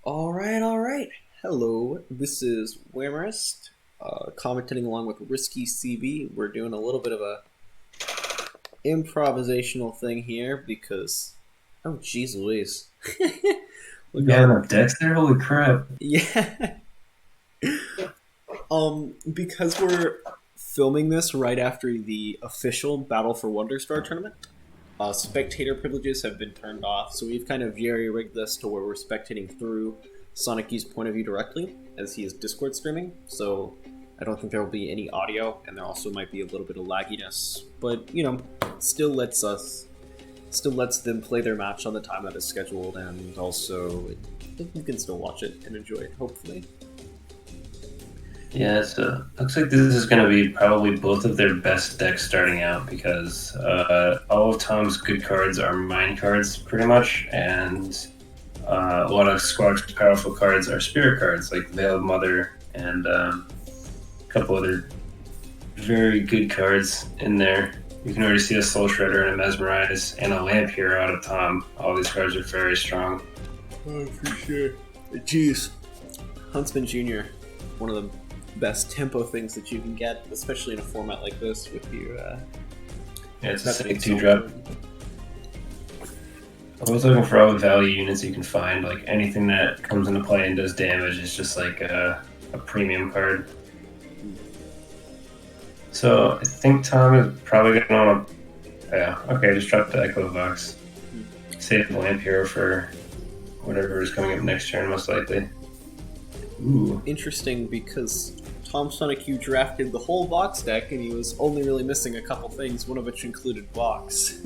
All right. Hello, this is Wimmerist, commentating along with Risky CB. We're doing a little bit of a improvisational thing here because, oh, jeez Louise. Look Yeah, up. no, Dexter, holy crap. Yeah. Because we're filming this right after the official Battle for Wonderstar tournament, spectator privileges have been turned off, so we've kind of jerry-rigged this to where we're spectating through Sonic point of view directly, as he is Discord streaming, so I don't think there will be any audio, and there also might be a little bit of lagginess, but, still lets them play their match on the time that is scheduled, and also you can still watch it and enjoy it, hopefully. Yeah, so looks like this is going to be probably both of their best decks starting out because all of Tom's good cards are mine cards, pretty much, and a lot of Squawk's powerful cards are spirit cards, like Veiled Mother and a couple other very good cards in there. You can already see a Soul Shredder and a Mesmerize and a Lamp Hero out of Tom. All these cards are very strong. Oh, for sure. Jeez. Huntsman Jr., one of the best tempo things that you can get, especially in a format like this with your Yeah, it's a sick 2-drop. I was looking for all the value units you can find. Like anything that comes into play and does damage is just like a premium card. So I think Tom is probably going to want to. Yeah, okay, just drop the Echo Vox. Save the Lamp Hero for whatever is coming up next turn, most likely. Ooh. Interesting because TomSoniQ drafted the whole Vox deck and he was only really missing a couple things, one of which included Vox.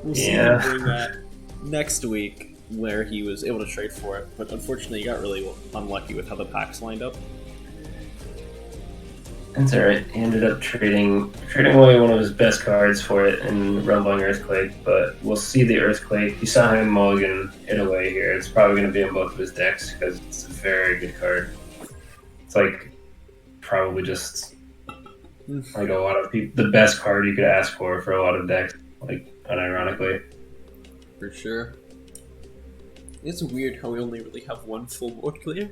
We'll see him bring that next week where he was able to trade for it, but unfortunately he got really unlucky with how the packs lined up. That's alright. He ended up trading away one of his best cards for it in Rumbling Earthquake, but we'll see the Earthquake. You saw him mulligan it away here. It's probably going to be in both of his decks because it's a very good card. It's like probably just like a lot of people, the best card you could ask for a lot of decks, like unironically. For sure. It's weird how we only really have one full board clear.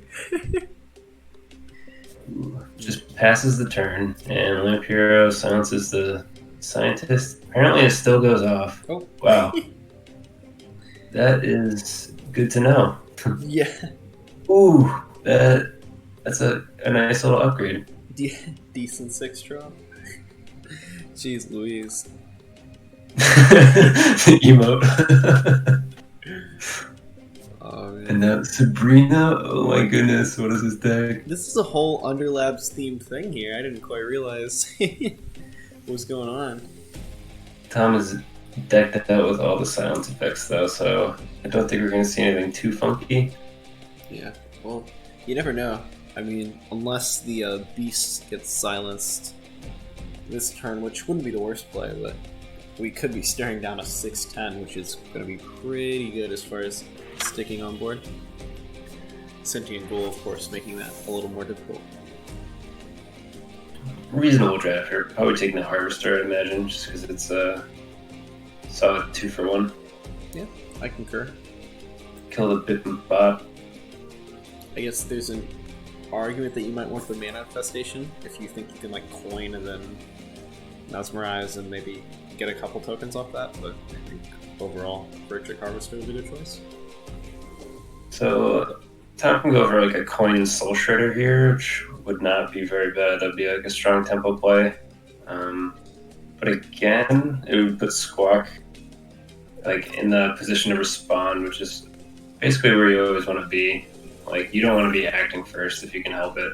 Just passes the turn, and Lamp Hero silences the scientist. Apparently, it still goes off. Oh, wow. That is good to know. Yeah. Ooh, that's a nice little upgrade. Decent 6-drop. Jeez Louise. Emote. Oh, man. And now Sabrina, oh my goodness, what is this deck? This is a whole Underlabs themed thing here. I didn't quite realize what was going on. Tom is decked out with all the silence effects though, so I don't think we're going to see anything too funky. Yeah, well, you never know. I mean, unless the beast gets silenced this turn, which wouldn't be the worst play, but we could be staring down a 6-10, which is going to be pretty good as far as sticking on board. Sentient Ghoul, of course, making that a little more difficult. Reasonable draft here. Probably taking the Harvester, I'd imagine, just because it's a solid 2-for-1. Yeah, I concur. Kill the Bip and Bop. I guess there's an argument that you might want the Mana Infestation if you think you can like coin and then mesmerize and maybe get a couple tokens off that, but I think overall Virtual Harvester would be the choice. So Tom can go for like a coin Soul Shredder here, which would not be very bad. That'd be like a strong tempo play. But again, it would put Squawk like in the position to respond, which is basically where you always want to be. Like you don't want to be acting first if you can help it.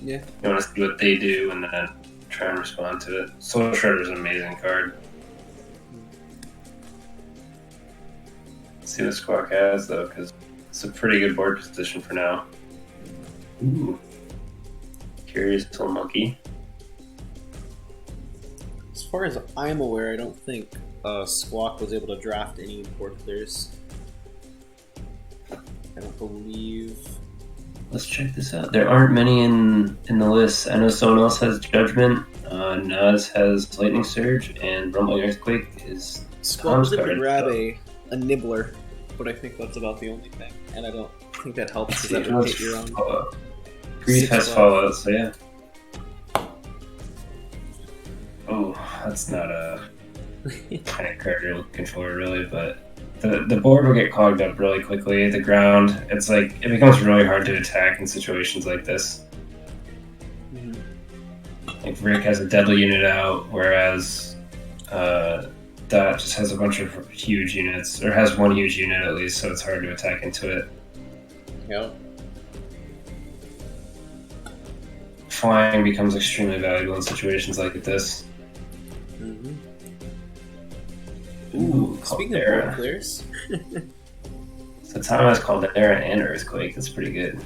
Yeah. You want to see what they do and then try and respond to it. Soul Shredder is an amazing card. Let's see what Squawk has though, because it's a pretty good board position for now. Ooh. Curious little monkey. As far as I'm aware, I don't think Squawk was able to draft any board clears. I don't believe. Let's check this out. There aren't many in the list. I know someone else has Judgment. Nas has Lightning Surge, and Rumbling Earthquake is Squawk was Tom's able to card. grab a Nibbler, but I think that's about the only thing. And I don't I think that helps because See, that would hit your own. Grief has 6-5. Fallout, so yeah. Oh, that's not a kind of card you're looking for, really, but the board will get clogged up really quickly. The ground, it's like, it becomes really hard to attack in situations like this. Mhm. Like, Rick has a deadly unit out, whereas Dot just has a bunch of huge units, or has one huge unit at least, so it's hard to attack into it. Yep. Flying becomes extremely valuable in situations like this. Mm-hmm. Ooh, Speaking of Caldera. board clears, So Tom has Caldera and Earthquake. That's pretty good.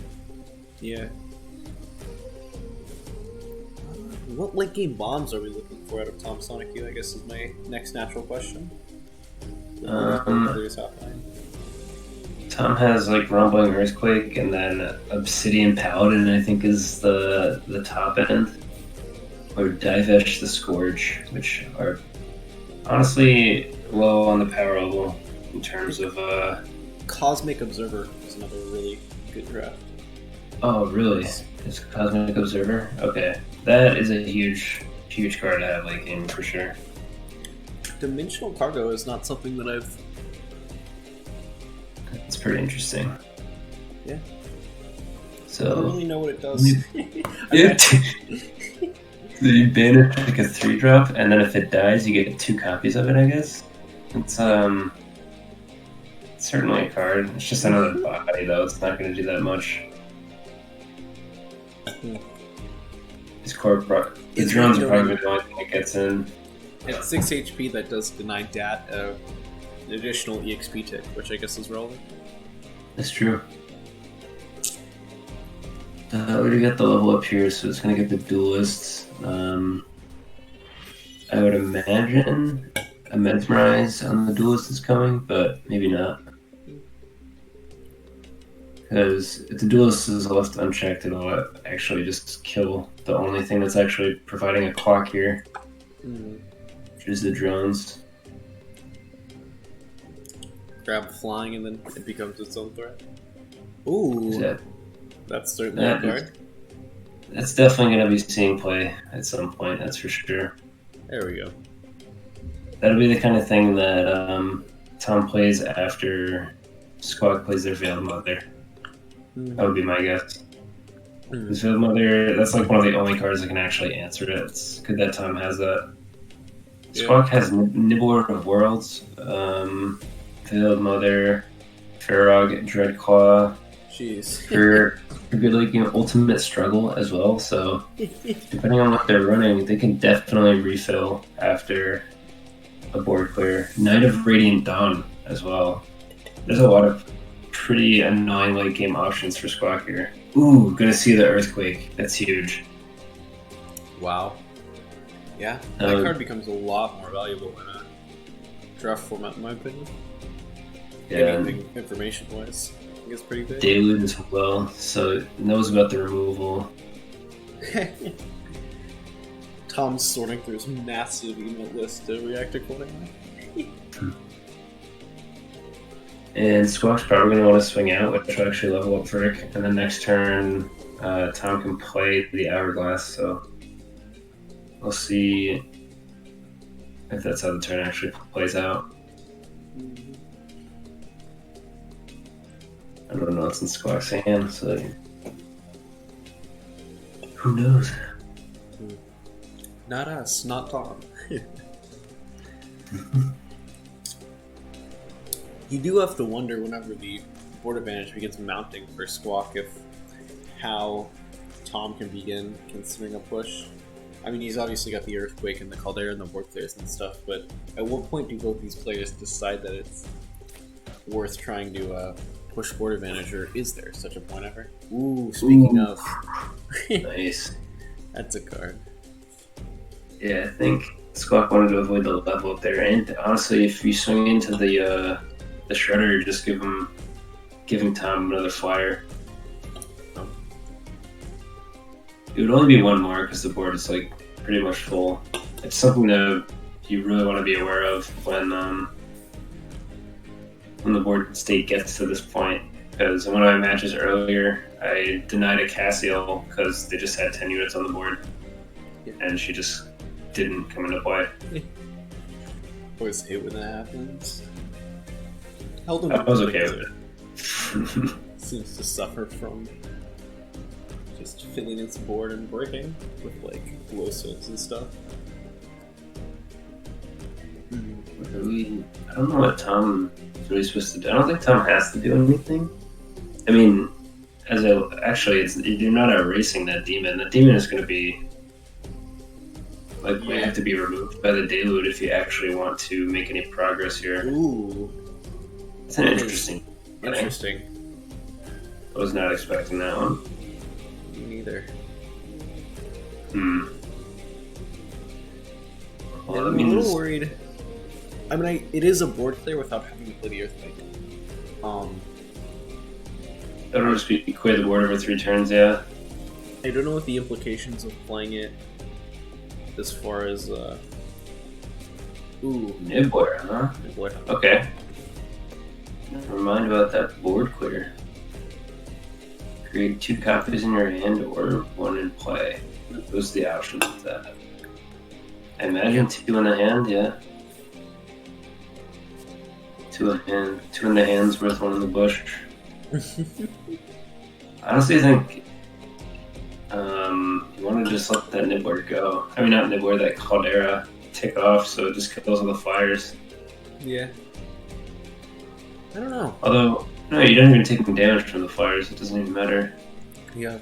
yeah. What late game bombs are we looking for out of TomSoniQ? I guess is my next natural question. Clears outline. Tom has like Rumbling Earthquake, and then Obsidian Paladin, I think, is the top end. Or Divesh the Scourge, which are honestly low on the power level in terms of Cosmic Observer is another really good draft. Oh, really? It's Cosmic Observer? Okay. That is a huge card to have late game for sure. Dimensional Cargo is not something that I've. It's pretty interesting. Yeah. So I don't really know what it does. So you banish like a 3-drop, and then if it dies, you get 2 copies of it, I guess. It's certainly a card. It's just another body, though. It's not going to do that much. His core the drones are probably the only thing that gets in. At 6 HP, that does deny Dat an additional EXP tick, which I guess is relevant. That's true. We already got the level up here, so it's going to get the duelists. I would imagine a Mesmerize on the duelist is coming, but maybe not. Because if the duelist is left unchecked, it'll actually just kill the only thing that's actually providing a clock here, which is the drones. Grab flying and then it becomes its own threat. Ooh, that's certainly a card. That's definitely going to be seeing play at some point, that's for sure. There we go. That'll be the kind of thing that Tom plays after Squak plays their Veiled Mother. That would be my guess. Because Veiled Mother, that's like one of the only cards that can actually answer it. It's good that Tom has that. Yeah. Squawk has Nibbler of Worlds, Veiled Mother, Farrog, Dreadclaw. Jeez. For good late game Ultimate Struggle as well, so depending on what they're running, they can definitely refill after a board clear. Night of Radiant Dawn as well. There's a lot of pretty annoying late game options for Squawk here. Ooh, gonna see the Earthquake. That's huge. Wow. Yeah, that card becomes a lot more valuable in a draft format, in my opinion. Yeah. Anything information-wise, I think it's pretty big. Delude as well, so it knows about the removal. Tom's sorting through his massive unit list to react accordingly. And Squawk's probably going to want to swing out, which will actually level up Frick. And then next turn, Tom can play the Hourglass, so we'll see if that's how the turn actually plays out. I don't know what's in Squawk's hand, so who knows? Not us, not Tom. You do have to wonder whenever the board advantage begins mounting for Squawk if how Tom can begin considering a push. I mean, he's obviously got the Earthquake and the Caldera and the board clears and stuff, but at what point do both these players decide that it's worth trying to push board advantage, or is there such a point ever? Ooh, speaking of... Nice. That's a card. Yeah, I think Squawk wanted to avoid the level up there, and honestly, if you swing into the Shredder, you're just giving Tom another flyer. It would only be one more because the board is like pretty much full. It's something that you really want to be aware of when the board state gets to this point, because in one of my matches earlier, I denied a Cassiel because they just had 10 units on the board, and she just didn't come into play. Always hate when that happens. Held I was okay with it. Seems to suffer from just filling its board and breaking with like low souls and stuff. I don't know what Tom is really supposed to do. I don't think Tom has to do anything. I mean, you're not erasing that demon. That demon is going to be we have to be removed by the Delude if you actually want to make any progress here. Ooh, it's an interesting. I was not expecting that one. Me neither. Well, I'm a little worried. I mean, it is a board clear without having to play the Earthquake. That'll just be clear the board over 3 turns, yeah. I don't know what the implications of playing it as far as, Nibbler, huh? Nibbler. Okay. Never mind about that board clear. Create 2 copies in your hand or 1 in play. Those are the options of that. I imagine 2 in the hand, yeah. 2 in the hand's worth 1 in the bush. I honestly think you want to just let that Nibbler go. I mean, not Nibbler, that Caldera tick off, so it just kills all the flyers. Yeah. I don't know. Although, no, you don't even take damage from the flyers. It doesn't even matter. Yeah.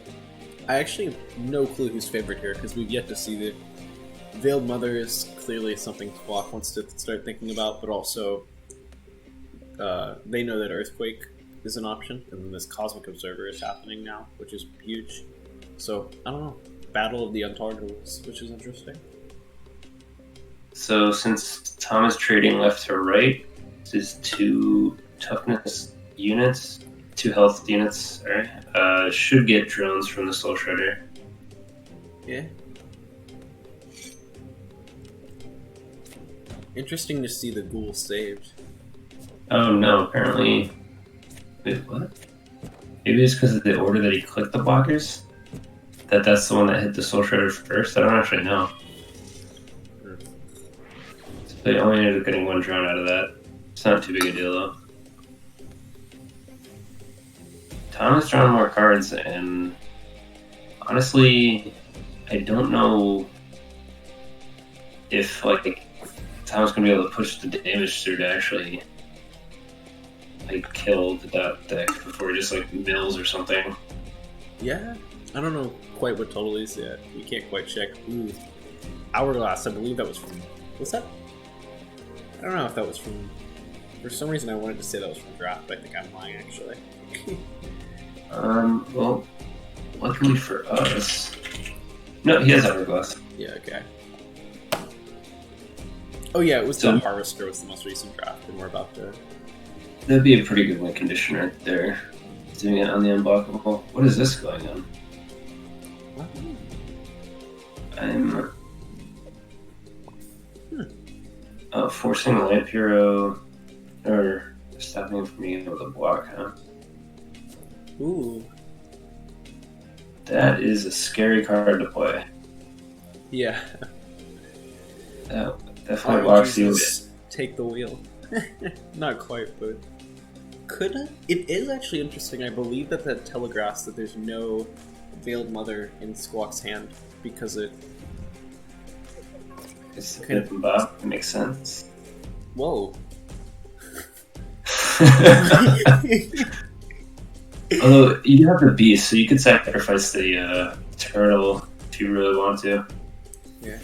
I actually have no clue who's favorite here, because we've yet to see the Veiled Mother is clearly something Squak wants to start thinking about, but also they know that Earthquake is an option, and then this Cosmic Observer is happening now, which is huge. So, I don't know. Battle of the Untargedables, which is interesting. So, since Tom is trading left to right, this is 2 toughness units, 2 health units, sorry, should get drones from the Soul Shredder. Yeah. Interesting to see the ghoul saved. Oh no, apparently... Wait, what? Maybe it's because of the order that he clicked the blockers? That's the one that hit the Soul Shredder first? I don't actually know. So they only ended up getting 1 drone out of that. It's not too big a deal though. Tom has drawn more cards, and honestly, I don't know if Tom's gonna be able to push the damage through to actually kill the dot deck before he just mills or something. Yeah, I don't know quite what total is yet. We can't quite check. Ooh, Hourglass. I believe that was from. What's that? I don't know if that was from. For some reason, I wanted to say that was from draft, but I think I'm lying actually. Well, luckily for us, no, he has Hourglass. Yeah. Okay. Oh yeah, it was the Harvester was the most recent draft, and we're about to. That'd be a pretty good win condition right there. Doing it on the unblockable. What is this going on? What? I'm forcing the Lamp Hero, or stopping him from being able to block, huh? Ooh. That is a scary card to play. Yeah. That definitely blocks you. Take the wheel. Not quite, but could it? It is actually interesting. I believe that telegraphs that there's no Veiled Mother in Squawk's hand because it's kind of Bob. It makes sense. Whoa. Although you do have the beast, so you could sacrifice the turtle if you really want to. Yeah.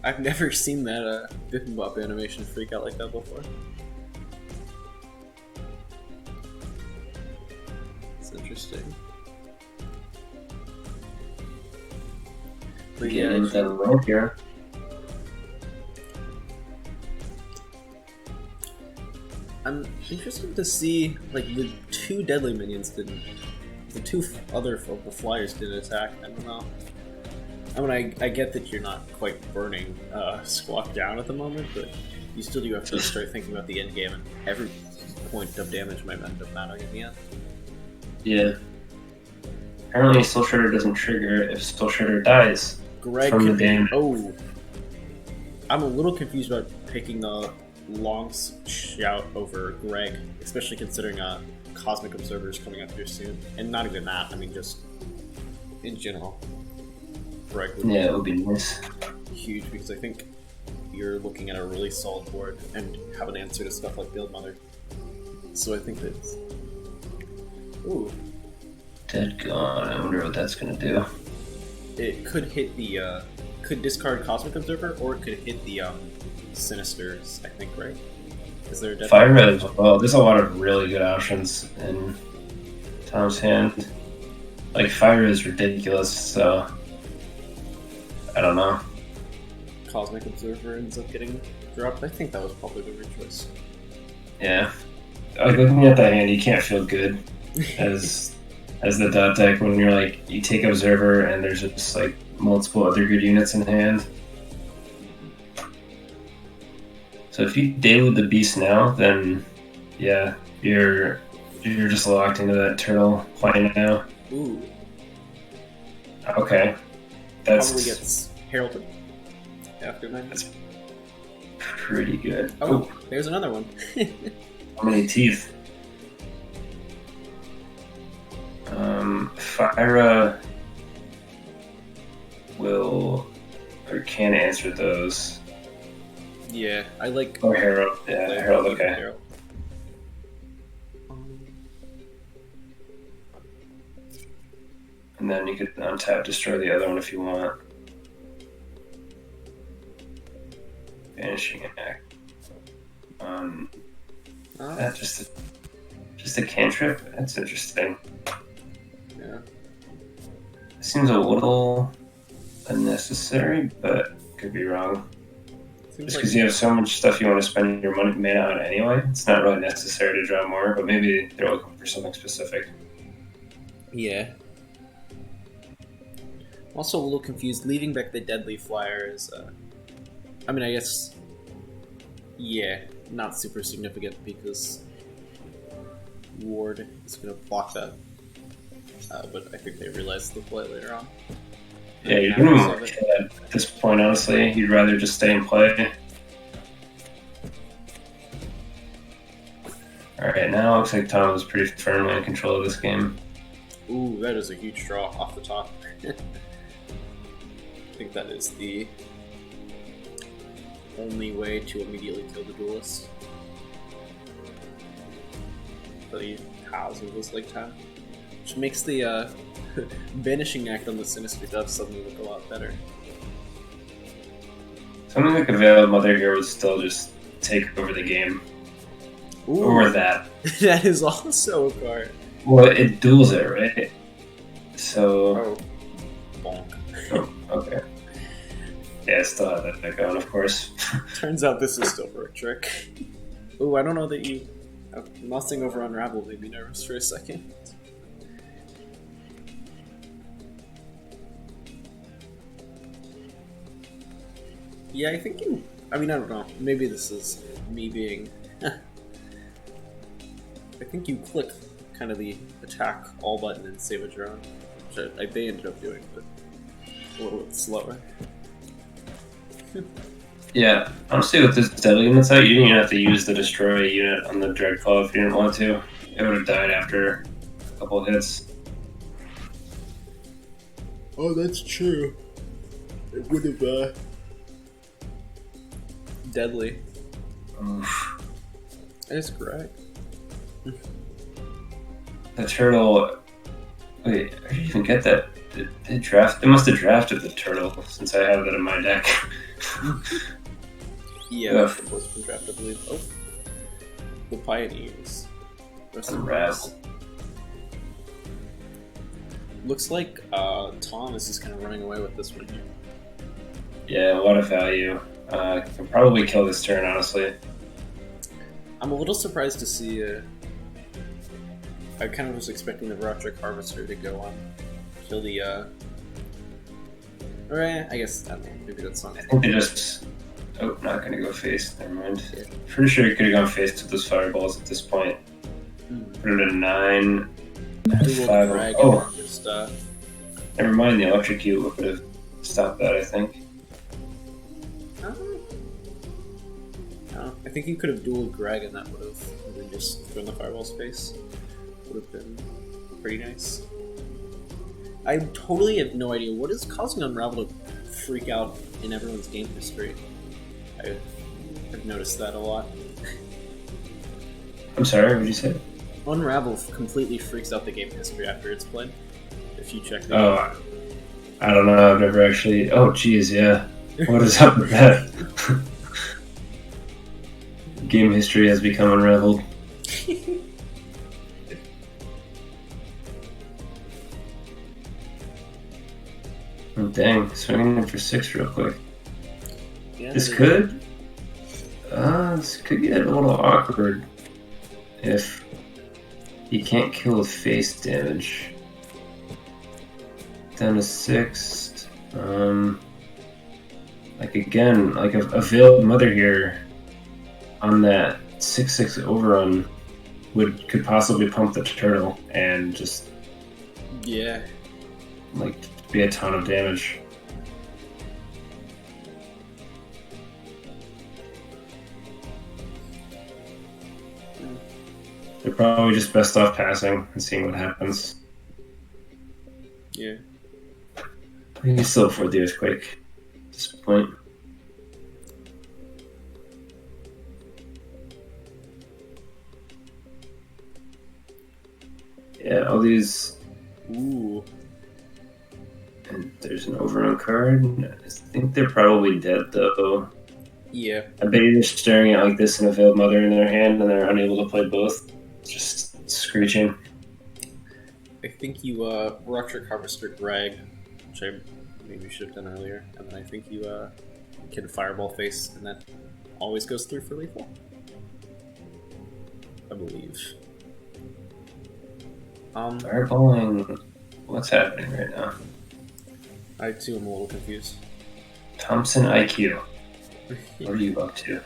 I've never seen that Bip and Bop animation freak out like that before. It's interesting. But yeah, there's that lamp here. I'm interested to see, the 2 deadly minions didn't. The 2 other the flyers didn't attack. I don't know. I mean, I get that you're not quite burning Squawk down at the moment, but you still do have to start thinking about the end game and point of damage might end up mattering in the end. Yeah. Apparently, Soul Shredder doesn't trigger if Soul Shredder dies Greg from the could be. damage. Oh, I'm a little confused about picking the long shout over Greg, especially considering Cosmic Observer is coming up here soon, and not even that. I mean, just in general, Greg would Yeah, it would be nice. be huge because I think you're looking at a really solid board and have an answer to stuff like Build Mother. So I think that's. Ooh. Dead gone. I wonder what that's gonna do. It could hit the. Could discard Cosmic Observer, or it could hit the Sinisters, I think, right? Is there a dead Fire Red as well. There's a lot of really good options in Tom's hand. Like, Fire is ridiculous, so. I don't know. Cosmic Observer ends up getting dropped? I think that was probably the right choice. Yeah. Like, looking at that hand, you can't feel good as the dot deck when you're like, you take Observer and there's just like multiple other good units in hand. So if you deal the beast now, then yeah, you're just locked into that turtle plane now. Ooh. Okay. That's Probably gets heralded after 9. That's pretty good. Oh, there's another one. How many teeth? Fyra will or can answer those. Yeah, I like. Or Herald. Yeah, Herald, okay. Herald. And then you could untap, destroy the other one if you want. Vanishing Act. That just a cantrip? That's interesting. Yeah. It seems a little unnecessary, but could be wrong. Just because you have so much stuff you want to spend your mana on anyway, it's not really necessary to draw more, but maybe they're looking for something specific. Yeah. I'm also a little confused. Leaving back the Deadly Flyer is, I mean, I guess, yeah, not super significant because Ward is going to block that. But I think they realized the play later on. Yeah, you're doing more at this point, honestly. You'd rather just stay and play. Alright, now it looks like Tom is pretty firmly in control of this game. Ooh, that is a huge draw off the top. I think that is the only way to immediately kill the duelist. The cows of this lake time. Which makes the Vanishing Act on the Sinister Dove suddenly look a lot better. Something like a Veiled Mother here would still just take over the game. Ooh. Or that. That is also a card. Well, it duels it, right? So... Oh. Bonk. Oh, okay. Yeah, I still have that going, of course. Turns out this is still for a trick. Ooh, I don't know that you... Nothing over Unravel made me nervous for a second. Yeah, I think you... I mean, I don't know. Maybe this is me being... I think you click kind of the attack all button and save a drone, which they ended up doing, but a little bit slower. Yeah, honestly, with this deadly units out, you didn't even have to use the destroy unit on the Dreadclaw if you didn't want to. It would have died after a couple of hits. Oh, that's true. It would have, deadly. Oof. That's correct. The turtle... Wait, I didn't even get that. They draft... They must have drafted the turtle, since I have that in my deck. Yeah, that was from draft, I believe. Oh. The Pioneers. Unravel. Looks like Thomas is kind of running away with this one here. Yeah, a lot of value. Can probably kill this turn, honestly. I'm a little surprised to see... I kind of was expecting the Rotrick Harvester to go on. Kill the... Alright, I guess, I don't know, maybe that's not... I think they just Oh, not gonna go face. Never mind. Yeah. Pretty sure he could have gone face with those fireballs at this point. Put it at 9. Dual 5. drag Oh, and just never mind. The electrocute would have stopped that, I think. I think you could have dual Greg and that would have then just thrown the fireball space. Would have been pretty nice. I totally have no idea what is causing Unravel to freak out in everyone's game history. I've noticed that a lot. I'm sorry, what did you say? Unravel completely freaks out the game history after it's played. If you check the Oh, I don't know. I've never actually. Oh, geez, yeah. What is up with that? Game history has become unraveled. Oh, dang, swinging in for 6 real quick. Yeah, This could get a little awkward if he can't kill with face damage. Down to 6. Like again, like a Veiled Mother here on that 6/6 overrun could possibly pump the turtle and just yeah. like be a ton of damage. They're probably just best off passing and seeing what happens. Yeah. You can still afford the earthquake at this point. Yeah, all these. Ooh. And there's an overrun card. I think they're probably dead though. Yeah. I bet you're staring at like this and a Veiled Mother in their hand and they're unable to play both. Just screeching. I think you Electric Harvester Greg, which I maybe should have done earlier, and then I think you can Fireball face, and that always goes through for lethal. I believe. Fireballing. What's happening right now? I too am a little confused. TomSoniQ. What are you up to?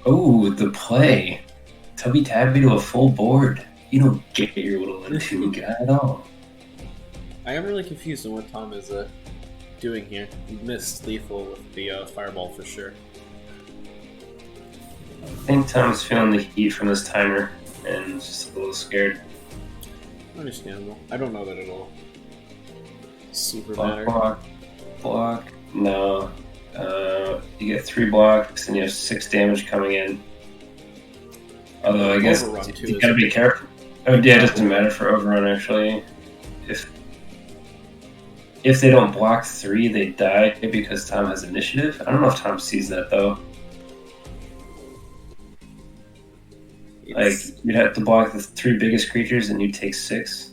Oh, the play. Tubby Tabby to a full board. You don't get your little into guy at all. I am really confused on what Tom is doing here. He missed lethal with the Fireball for sure. I think Tom's feeling the heat from this timer and is just a little scared. Understandable. I don't know that it'll super Block, matter. block. No. You get 3 blocks and you have 6 damage coming in. Although I guess Overrun, too, you gotta be careful. Oh yeah, it doesn't matter for overrun actually. If they don't block 3, they die because Tom has initiative. I don't know if Tom sees that though. Like you'd have to block the 3 biggest creatures and you'd take 6.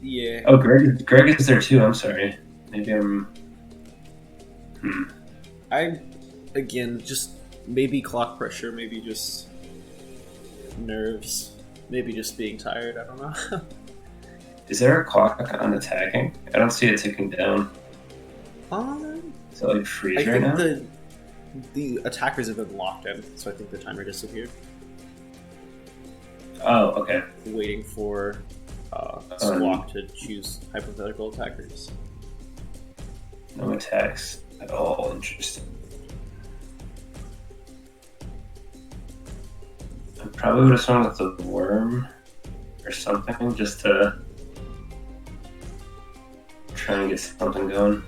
Yeah. Oh, Greg is there too. I'm sorry. Maybe I'm. I, again, just maybe clock pressure, maybe just nerves, maybe just being tired. I don't know. Is there a clock on attacking? I don't see it ticking down. Is it like freeze I right now? think the attackers have been locked in, so I think the timer disappeared. Oh, okay. Waiting for Squak to choose hypothetical attackers. No attacks at all. Interesting. I probably would have swung with the worm or something just to try and get something going.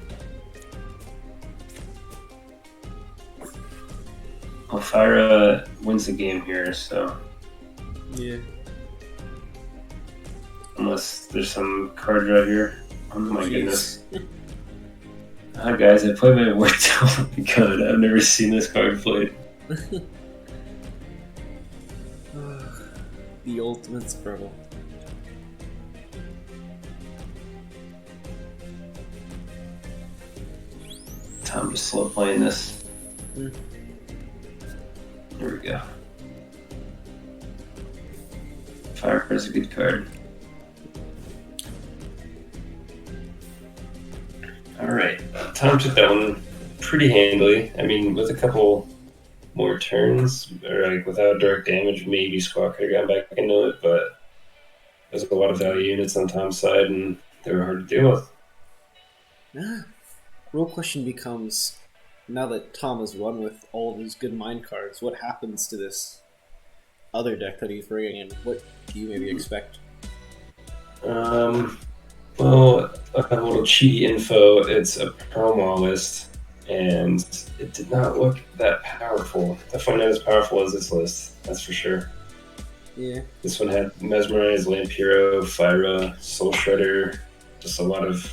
Elvira wins the game here, so Yeah. unless there's some card draw here. Oh my goodness. Hi guys, I played my word down. God, I've never seen this card played. The ultimate struggle. Tom just slow playing this. Here we go. Fire is a good card. Alright, Tom took that one pretty handily. I mean, with a couple more turns, or like without direct damage, maybe Squawk could have gotten back into it, but there's a lot of value units on Tom's side, and they were hard to deal with. Yeah. Real question becomes, now that Tom has won with all of his good mind cards, what happens to this other deck that he's bringing, and what do you maybe expect? Um, well, a little cheaty info. It's a promo list, and it did not look that powerful. Definitely not as powerful as this list, that's for sure. Yeah. This one had Mesmerize, Lampiro, Fyra, Soul Shredder, just a lot of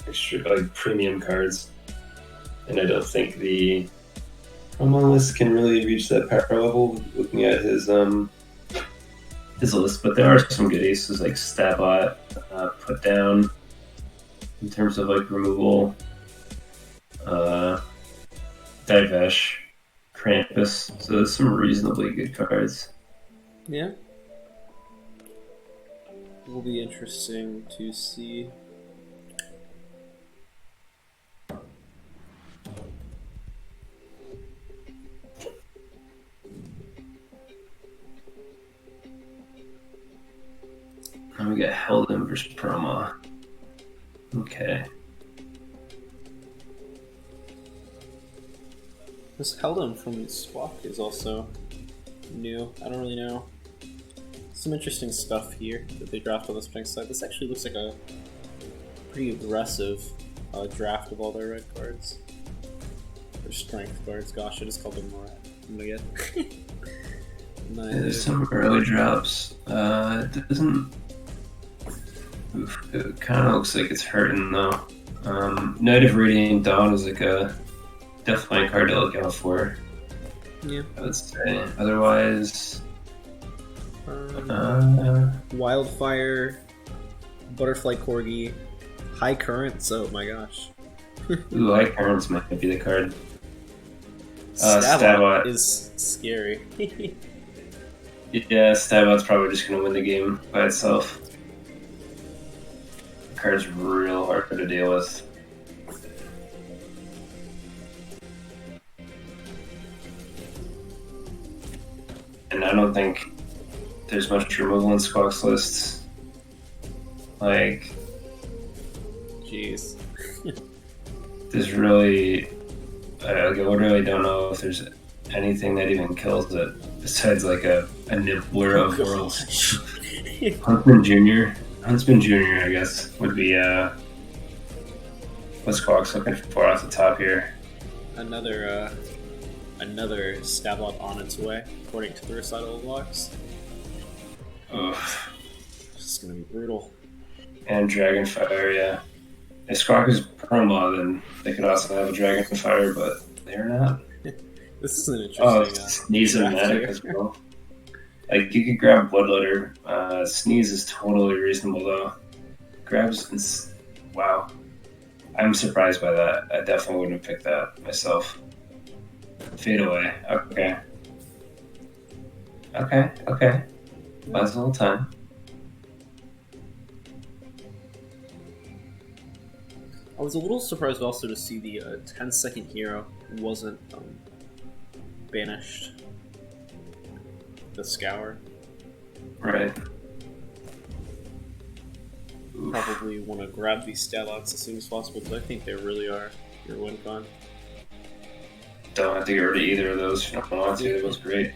extra, like, premium cards. And I don't think the promo list can really reach that power level looking at his list, but there are some good aces like Stabbot, Put Down, in terms of like removal, Divesh, Krampus, so there's some reasonably good cards. Yeah. Will be interesting to see. And we got Heldon versus Proma. Okay. This Heldon from Squak is also new. I don't really know. Some interesting stuff here that they draft on this pink side. This actually looks like a pretty aggressive draft of all their red cards. Or strength cards. Gosh, I just called them Morat. I'm gonna get. There's some early drops. It doesn't. Oof, it kind of looks like it's hurting though. Night of Radiant Dawn is like a definitely a card to look out for. Yeah. I would say. Otherwise, Wildfire, Butterfly Corgi, High Currents. Oh my gosh. ooh, High Currents might be the card. Stabbot is scary. Yeah, Stabbot's probably just gonna win the game by itself. The card's real hard to deal with. And I don't think there's much removal in Squawk's lists. Like, Jeez. there's really, I literally don't know if there's anything that even kills it besides like a nibbler of worlds. Huntsman Jr. Huntsman Jr. I guess would be what Squawk's looking for off the top here. Another Stablot on its way, according to the recital logs. Oof. This is gonna be brutal. And Dragonfire, yeah. If Squawk is promo, then they could also have a Dragonfire, but they're not. This is an interesting. Sneeze and Medic as well. Like, you could grab Bloodletter. Sneeze is totally reasonable, though. Grabs. Wow. I'm surprised by that. I definitely wouldn't have picked that myself. Fade Away. Okay. Buys a little time. I was a little surprised also to see the 10-second hero wasn't banished. The Scour. Right. Probably want to grab these Stalots as soon as possible because I think they really are your win con. Don't have to get rid of either of those if you don't want to. It was great.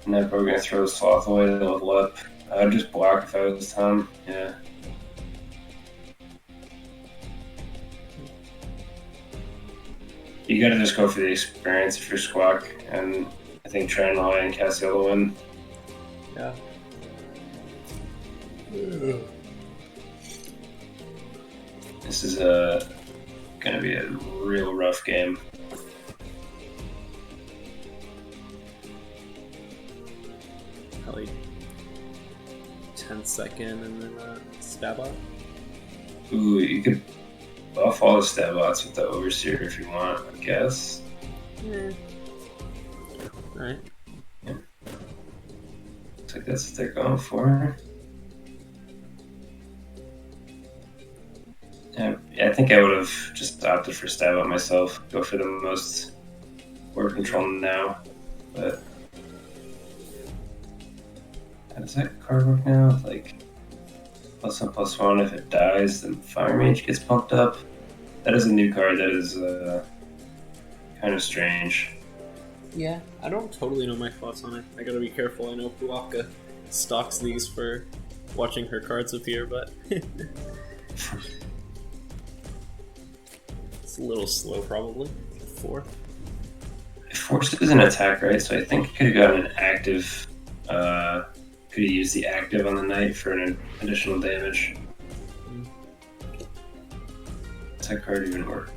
And then we're going to throw Sloth away to level up. I'd just block if I was Tom. Yeah. You gotta just go for the experience if you're Squawk, and I think Tranloy and Cassiel win. Yeah. This is gonna be a real rough game. Probably 10-second and then Stabbot. Ooh, you could buff all the Stabbots with the Overseer if you want, I guess. Yeah. Alright. Yeah. Looks like that's what they're going for. I think I would have just opted for stab out myself. Go for the most board control now. But how does that card work now? Like +1/+1. If it dies, then Fire Mage gets pumped up. That is a new card. That is kind of strange. Yeah, I don't totally know my thoughts on it. I gotta be careful. I know Puaka stocks these for watching her cards appear, but it's a little slow, probably. 4. It forces an attack, right? So I think it could have gotten an active. Could have used the active on the knight for an additional damage. Does that card even work?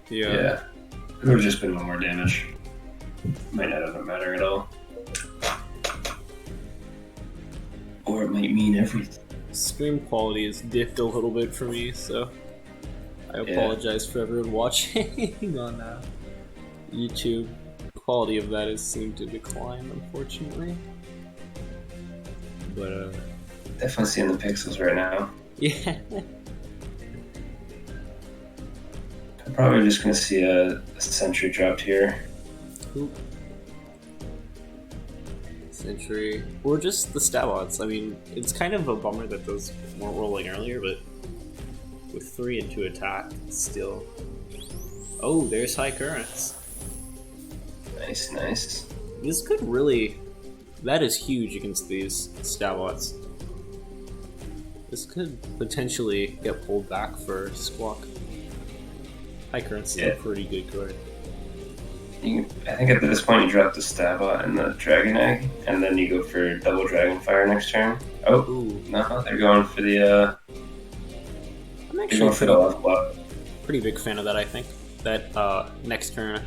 Yeah. It would have just been 1 more damage. Might not have mattered at all. Or it might mean everything. Stream quality has dipped a little bit for me, so I apologize for everyone watching on YouTube. Quality of that has seemed to decline, unfortunately. But definitely seeing the pixels right now. Yeah. I'm probably just gonna see a sentry dropped here. Oop. Sentry. Or just the stab-outs. I mean, it's kind of a bummer that those weren't rolling earlier, but with 3 and 2 attack, it's still... Oh, there's High Currents. Nice. This could really... That is huge against these stab-outs. This could potentially get pulled back for Squak. High Currents is a pretty good card. I think at this point you drop the Stabot and the Dragon Egg, and then you go for double Dragon Fire next turn. Oh, ooh. No, they're going for the. I'm actually pretty big fan of that. I think that next turn.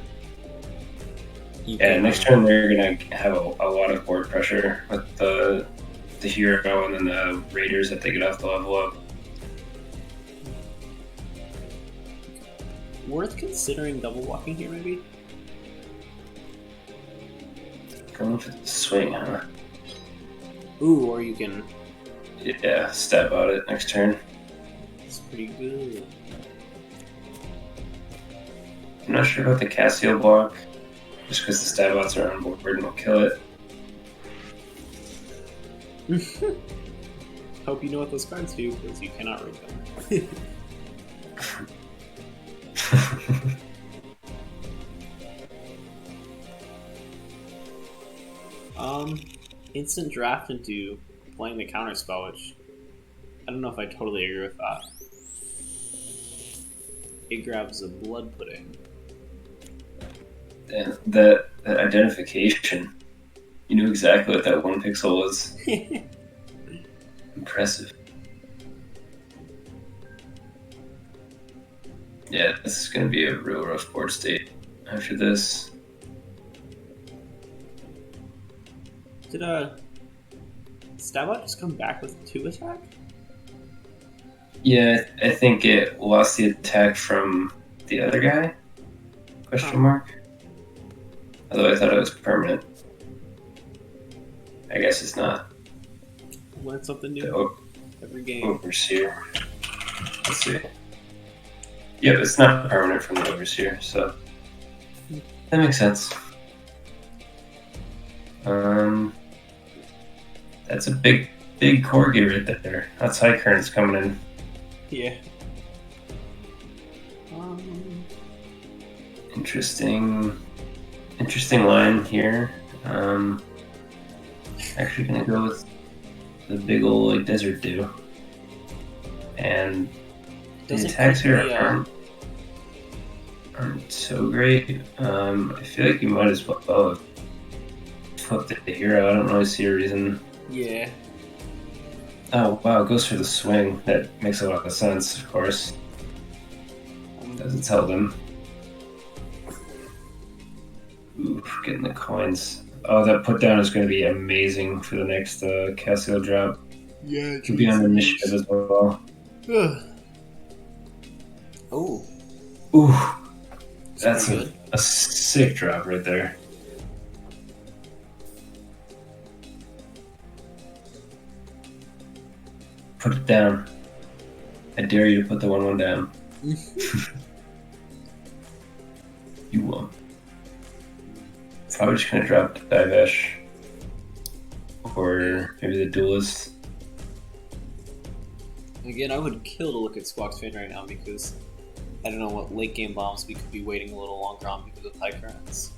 Next turn they're gonna have a lot of board pressure with the hero and then the raiders that they get off the level up. Worth considering double walking here, maybe. Going for the swing, huh? Ooh, or you can... Yeah, stab out it next turn. It's pretty good. I'm not sure about the Cassio block, just because the stab outs are on board and will kill it. Hope you know what those cards do, because you cannot read them. Instant draft into playing the counterspell, which I don't know if I totally agree with that. It grabs a blood pudding. And that identification, you knew exactly what that 1 pixel was. Impressive. Yeah, this is going to be a real rough board state after this. Did Stabot just come back with 2 attack? Yeah, I think it lost the attack from the other guy? Question mark? Although I thought it was permanent. I guess it's not. Learn something new every game. Overseer. Let's see. Yep, it's not permanent from the Overseer, so that makes sense. That's a big corgi right there. That's High Currents coming in. Yeah. Interesting line here. Actually gonna go with the big old Desert Dew. And the attacks here aren't so great. I feel like you might as well have flipped the hero. I don't really see a reason. Yeah. Oh wow, it goes for the swing. That makes a lot of sense, of course. Doesn't tell them. Ooh, getting the coins. Oh, that put down is going to be amazing for the next Cassio drop. Yeah, it could be on initiative as well. Oh. Ooh. That's a sick drop right there. Put it down. I dare you to put the 1/1 down. You won't. Probably just gonna drop Divesh. Or maybe the Duelist. Again, I would kill to look at Squawk's fin right now because I don't know what late game bombs we could be waiting a little longer on because of high currents.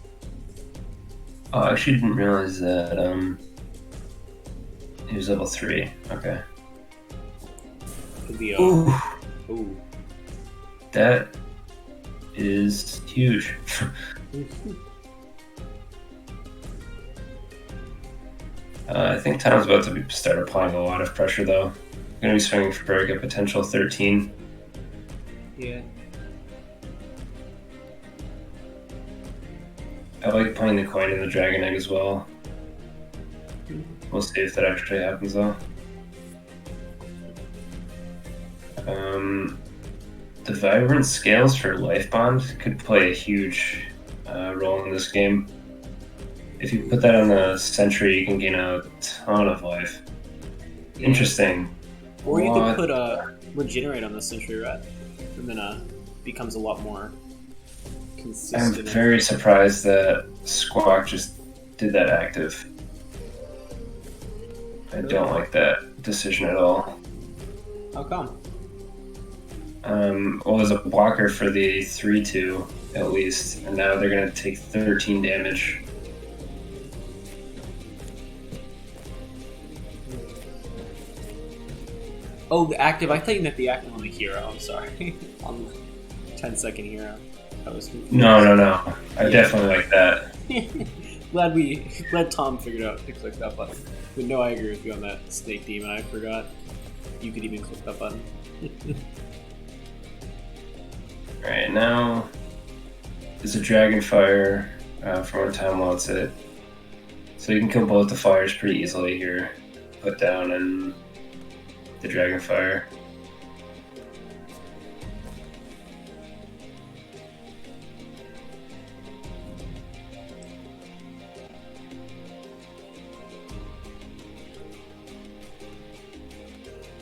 Oh, I actually didn't realize that he was level 3. Okay. Could be a... Ooh. Ooh. That is huge. I think Tom's about to start applying a lot of pressure, though. I'm going to be swinging for a potential 13. Yeah. I like playing the coin in the Dragon Egg as well. We'll see if that actually happens, though. The Vibrant Scales for Life Bond could play a huge role in this game. If you put that on the Sentry, you can gain a ton of life. Yeah. Interesting. Or you could put a Regenerate on the Sentry Rat, and then becomes a lot more consistent. I'm very surprised that Squak just did that active. I don't like that decision at all. How come? Well, there's a blocker for the 3/2 at least, and now they're going to take 13 damage. Oh, the active. I thought you meant the active on the hero. I'm sorry. On the 10-second hero. I was confused. No. I definitely like that. Glad Tom figured out to click that button. But no, I agree with you on that Snake Demon. I forgot you could even click that button. Alright, now there's a Dragonfire for when Tom wants it. So you can kill both the fires pretty easily here. Put down and the Dragonfire.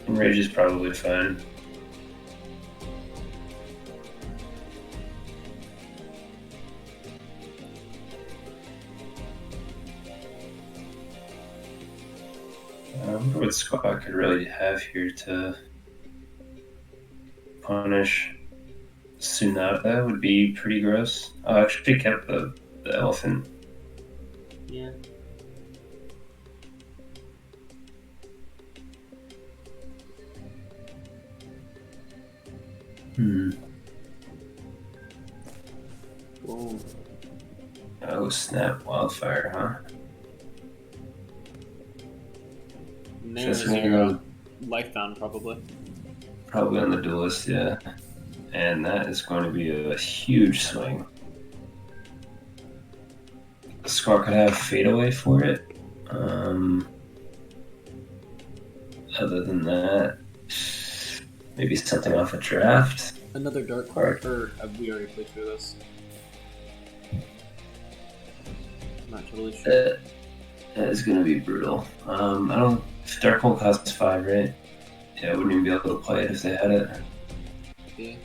And Rage is probably fine. I wonder what Squak could really have here to punish. Tsunade would be pretty gross. I actually kept the elephant. Yeah. Boom. Oh snap! Wildfire, huh? And there's your Lifebound, probably. Probably on the Duelist, yeah. And that is going to be a huge swing. Squawk could have Fadeaway for it. Other than that, maybe something off a draft. Another Dark card, or we already played through this? I'm not totally sure. That is going to be brutal. I don't. If Darkhold costs 5, right? Yeah, I wouldn't even be able to play it if they had it. Yeah.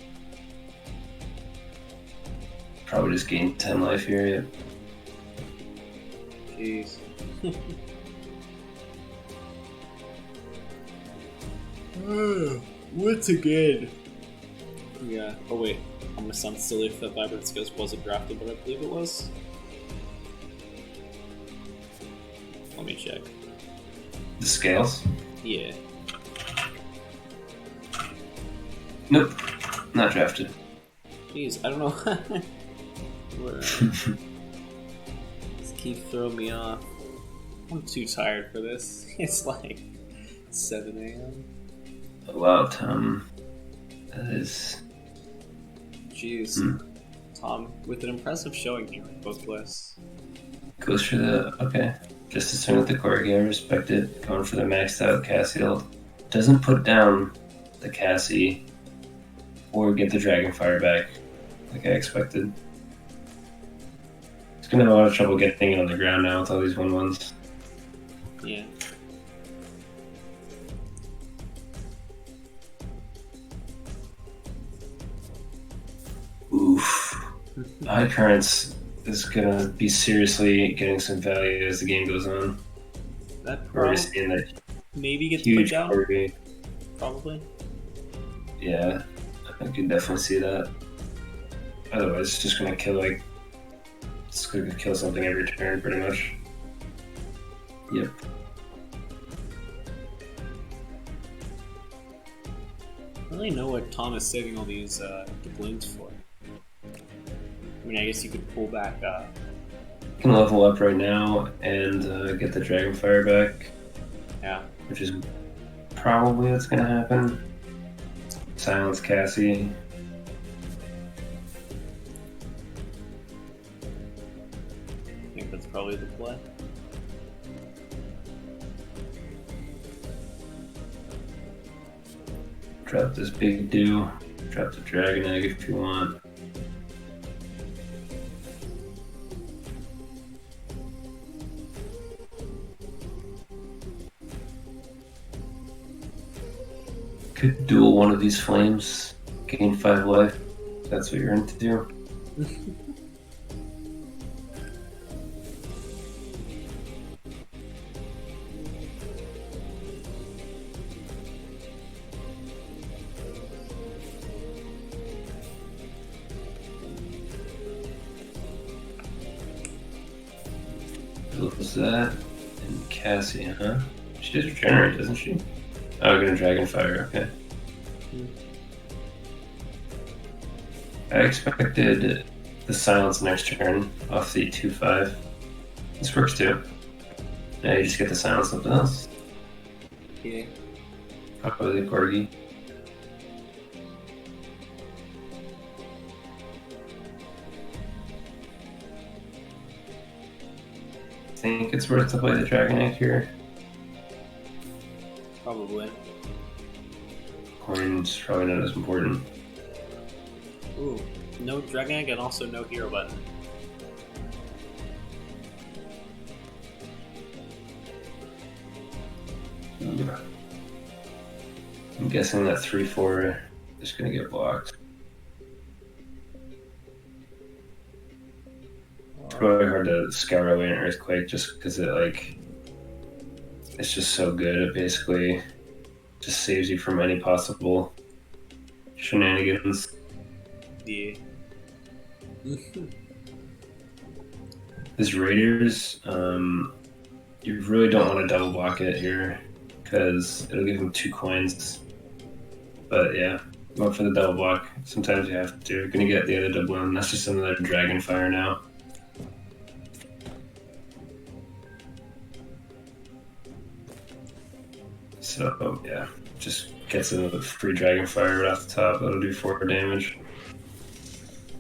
Probably just gain 10 life here. Yeah. Jeez. Once again. Yeah. Oh wait, I'm gonna sound silly if that Vibrant Scales wasn't drafted, but I believe it was. Let me check. The scales? Yeah. Nope, not drafted. Jeez, I don't know. Where, just keep throwing me off. I'm too tired for this. It's like 7 a.m. Oh, wow, Tom. That is... Jeez. Tom, with an impressive showing here in both lists. Goes for the... Okay. Just as soon as the Corgi, I respect it. Going for the maxed out Cassiel. Doesn't put down the Cassie or get the Dragonfire back like I expected. It's gonna have a lot of trouble getting it on the ground now with all these 1/1s. Yeah. High Currents is gonna be seriously getting some value as the game goes on. That We're already seeing that maybe gets put huge down. Corgi. Probably. Yeah, I can definitely see that. Otherwise, it's just gonna kill it's gonna kill something every turn, pretty much. Yep. I don't really know what Tom is saving all these doubloons for. I mean, I guess you could pull back. You can level up right now and get the Dragonfire back. Yeah. Which is probably what's gonna happen. Silence Cassie. I think that's probably the play. Drop this big dew. Drop the Dragon Egg if you want. Could duel one of these flames, gain 5 life. That's what you're into. Who's that? And Cassie, huh? She does regenerate, doesn't she? Oh, we're gonna Dragonfire, okay. I expected the silence next turn off the 2-5. This works too. Now you just get the silence something else. Yeah. Probably the Corgi. I think it's worth to play the Dragon Egg here. Probably. Coin's probably not as important. Ooh. No Dragon Egg and also no hero button. I'm guessing that 3-4 is gonna get blocked. It's probably hard to scour away an Earthquake just because it's just so good. It basically just saves you from any possible shenanigans. Yeah. This Raiders, you really don't want to double block it here because it'll give him 2 coins. But yeah, go for the double block. Sometimes you have to. You're gonna get the other doubloon. That's just another Dragonfire now. So yeah, just gets another free Dragonfire right off the top. That'll do 4 damage.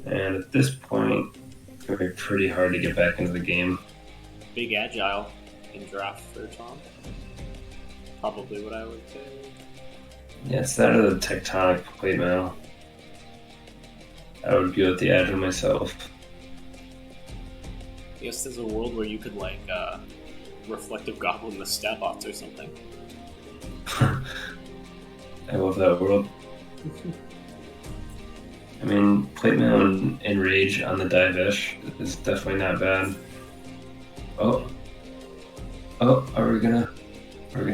And at this point, it's gonna be pretty hard to get back into the game. Big Agile in draft for Tom. Probably what I would say. Yeah, it's that or the Tectonic Plate Mail. I would go with the Agile myself. I guess there's a world where you could Reflective Goblin the Stab-Offs or something. I love that world. I mean, Plate Mail and Rage on the Divesh is definitely not bad. Oh, are we gonna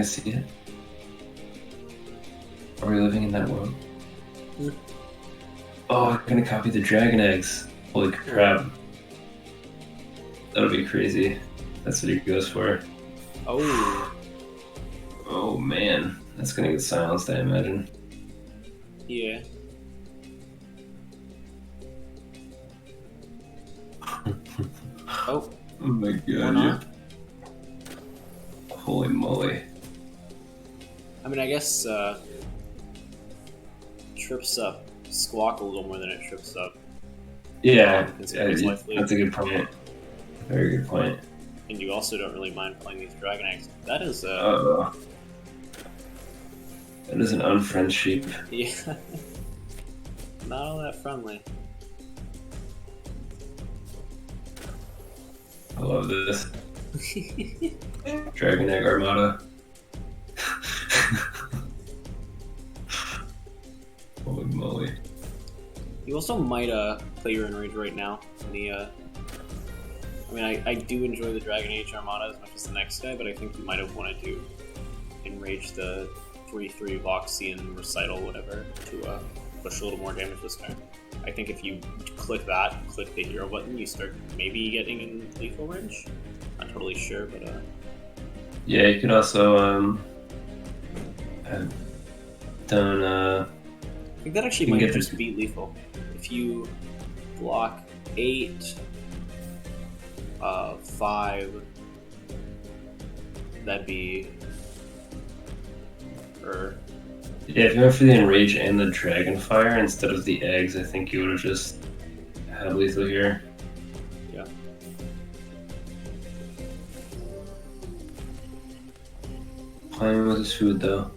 see it? Are we living in that world? Oh, I'm gonna copy the Dragon Eggs. Holy crap. That'll be crazy. That's what he goes for. Oh. Oh man, that's gonna get silenced, I imagine. Yeah. Oh. Oh my god. Or not. Holy moly. I mean, I guess trips up Squawk a little more than it trips up. Yeah, It's that's a good point. Very good point. And you also don't really mind playing these Dragon Eggs. That is That is an unfriend sheep. yeah. Not all that friendly. I love this. Dragon Egg Armada. Holy moly. You also might play your Enrage right now. I mean, I do enjoy the Dragon Age Armada as much as the next guy, but I think you might have wanted to enrage the 3/3 Voxian Recital, whatever, to push a little more damage this turn. I think if you click the hero button, you start maybe getting in lethal range. Not totally sure, but yeah, you could also have done I think that actually might just be lethal. If you block 8, 5, that'd be. Yeah, if you went for the Enrage and the Dragonfire instead of the eggs, I think you would have just had lethal here. Yeah. Playing with his food though.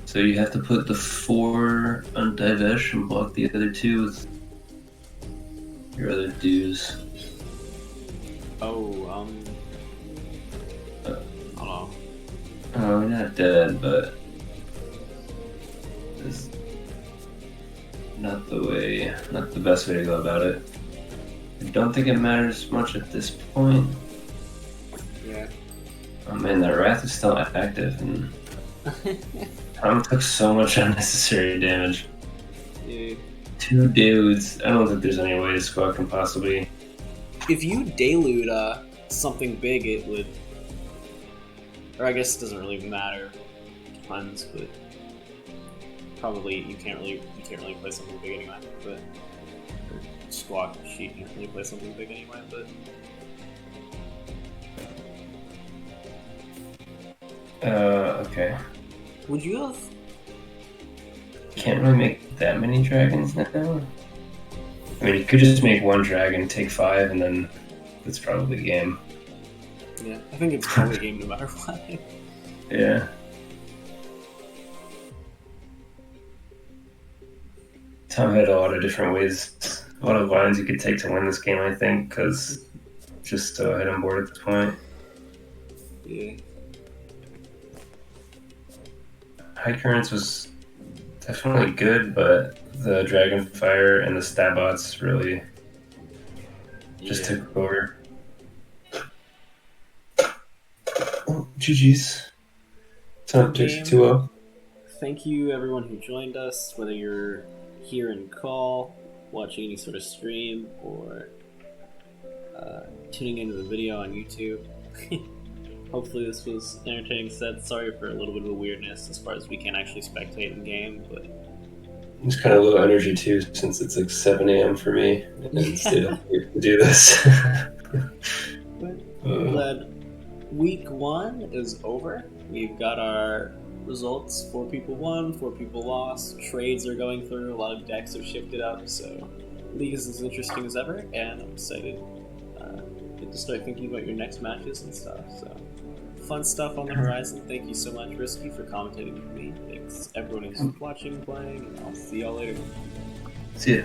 So you have to put the 4 on Divesh and block the other 2 with your other dues. Oh, I don't know. Oh, we're not dead, but it's not the best way to go about it. I don't think it matters much at this point. Yeah. Oh man, that Wrath is still active, and Tom took so much unnecessary damage. Yeah. 2 dudes. I don't think there's any way Squak can possibly. If you delude something big, it would. Or I guess it doesn't really matter tons, but probably you can't really play something big anyway. But Squawk, she can't really play something big anyway. But Okay. would you have? Can't really make that many dragons now. I mean, you could just make 1 dragon, take 5, and then it's probably game. Yeah, I think it's probably game no matter what. Yeah. Tom had a lot of different ways, a lot of lines you could take to win this game, I think, because just so ahead on board at this point. Yeah. High Currents was definitely good, but the Dragonfire and the Stabbots really just took over. Oh, GG's. Tom takes 2-0. Thank you everyone who joined us, whether you're here in call, watching any sort of stream, or tuning into the video on YouTube. Hopefully this was entertaining set. Sorry for a little bit of a weirdness as far as we can't actually spectate in game, but It's kind of low energy too, since it's like 7 a.m. for me, and still to do this. But I'm glad week 1 is over. We've got our results. 4 people won, 4 people lost. Trades are going through. A lot of decks have shifted up, so League is as interesting as ever, and I'm excited to start thinking about your next matches and stuff. So fun stuff on the horizon. Thank you so much, Risky, for commentating with me. Thanks everyone who's watching, playing, and I'll see y'all later. See ya.